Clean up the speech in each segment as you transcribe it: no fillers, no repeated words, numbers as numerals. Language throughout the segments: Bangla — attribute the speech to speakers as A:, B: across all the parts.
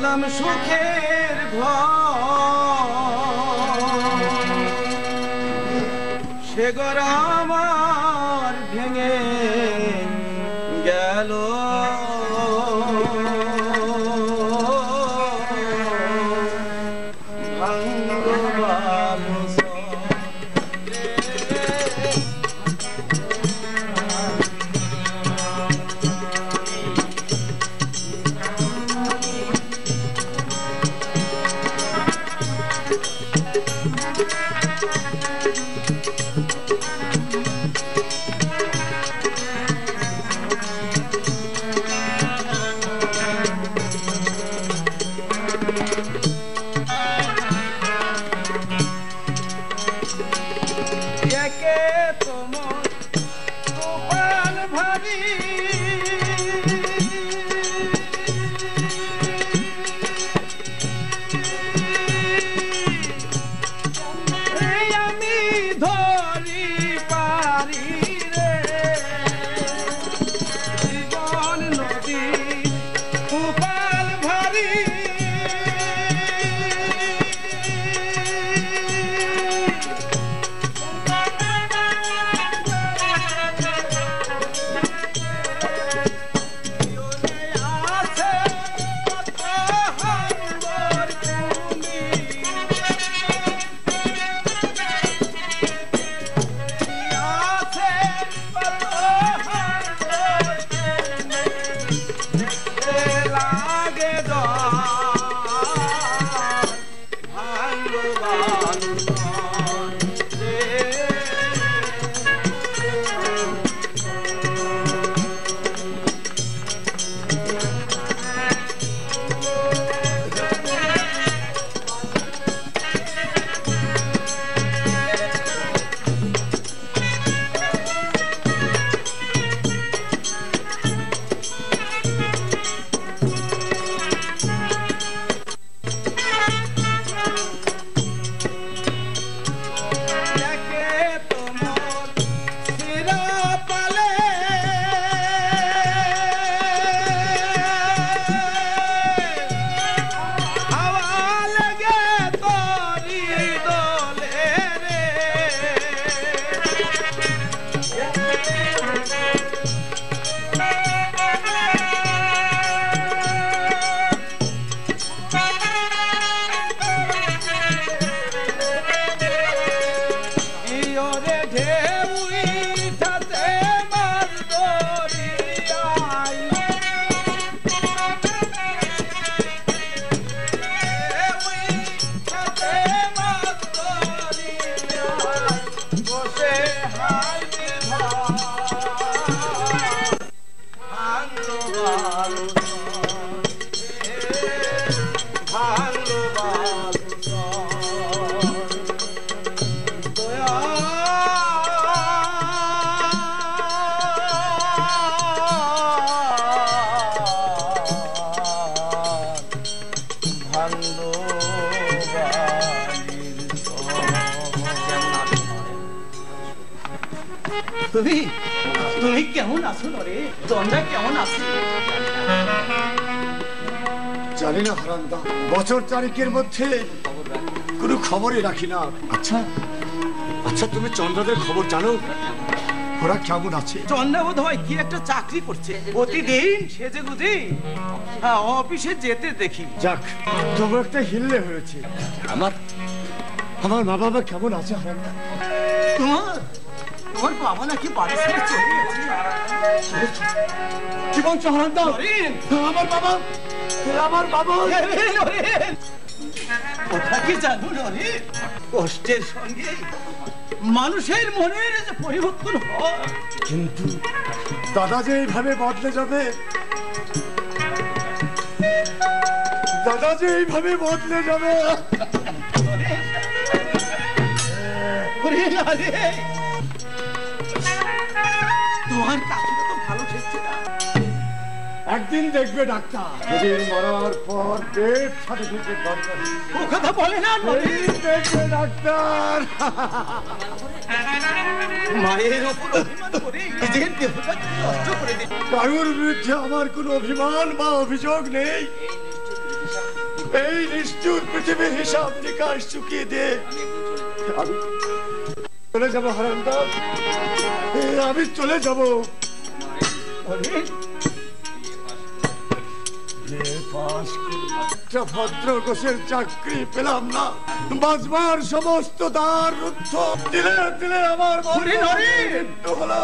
A: করতাম সুখের ঘর, সে ঘর আমার ভেঙে গেল।
B: তুমি কেমন আছো রে? তোমরা কেমন আছো?
C: জানি না হারান্দা, বছর চারিকের মধ্যে কোনো খবরই রাখি না। আচ্ছা আচ্ছা, তুমি চন্দ্রদের খবর জানো? ওরা কেমন আছে?
A: চন্দ্রা বোধ হয় কি একটা চাকরি করছে, প্রতিদিন সেজে গুজে অফিসে যেতে দেখি।
C: যাক, তোমার একটা হিললে হয়েছে। আমার মা বাবা কেমন আছে হারান্দা?
B: তোমার বাবা নাকি বাড়ি ছেড়ে চলে গেছে।
C: কি বলছো হারান্দা? আমার বাবা
B: কথা কি জানো রে? কষ্টের সঙ্গে মানুষের মনের যে পরিবর্তন হয়,
C: কিন্তু দাদা যে এইভাবে বদলে যাবে,
B: তোমার কাকুটা তো ভালো ঠেকছে না।
C: একদিন দেখবে ডাক্তার, যেদিন মরার পর পেট সার্টিফিকেট দরকার।
B: ও কথা বলে না,
C: দেখবে ডাক্তার।
B: মায়ের উপর অভিমান করে নিজের দেহটা নষ্ট করে দিল।
C: কারুর বিরুদ্ধে আমার কোনো অভিমান বা অভিযোগ নেই। এই নিষ্ঠুর পৃথিবীর হিসাব নিকাশ চুকিয়ে দে। আমি চলে যাবো হারান্দা, আমি চলে যাবো। একটা ভদ্র গোছের চাকরি পেলাম না, বাঁচবার সমস্ত দ্বার রুদ্ধ, দিলে দিলে আমার মৃত্যু হলো।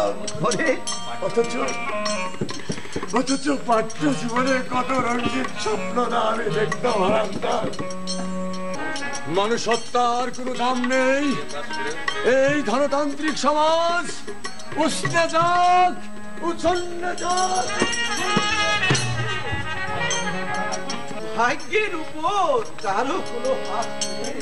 C: অথচ পাঠ্য জীবনে কত রঙিন স্বপ্ন না আমি দেখতাম হারান্দা। মানুষত্বার কোনো দাম নেই। এই ধনতান্ত্রিক সমাজ উষ্ণে যাক, উচ্ছন্নে যাক।
A: ভাগ্যের উপর কারো কোনো হাত নেই।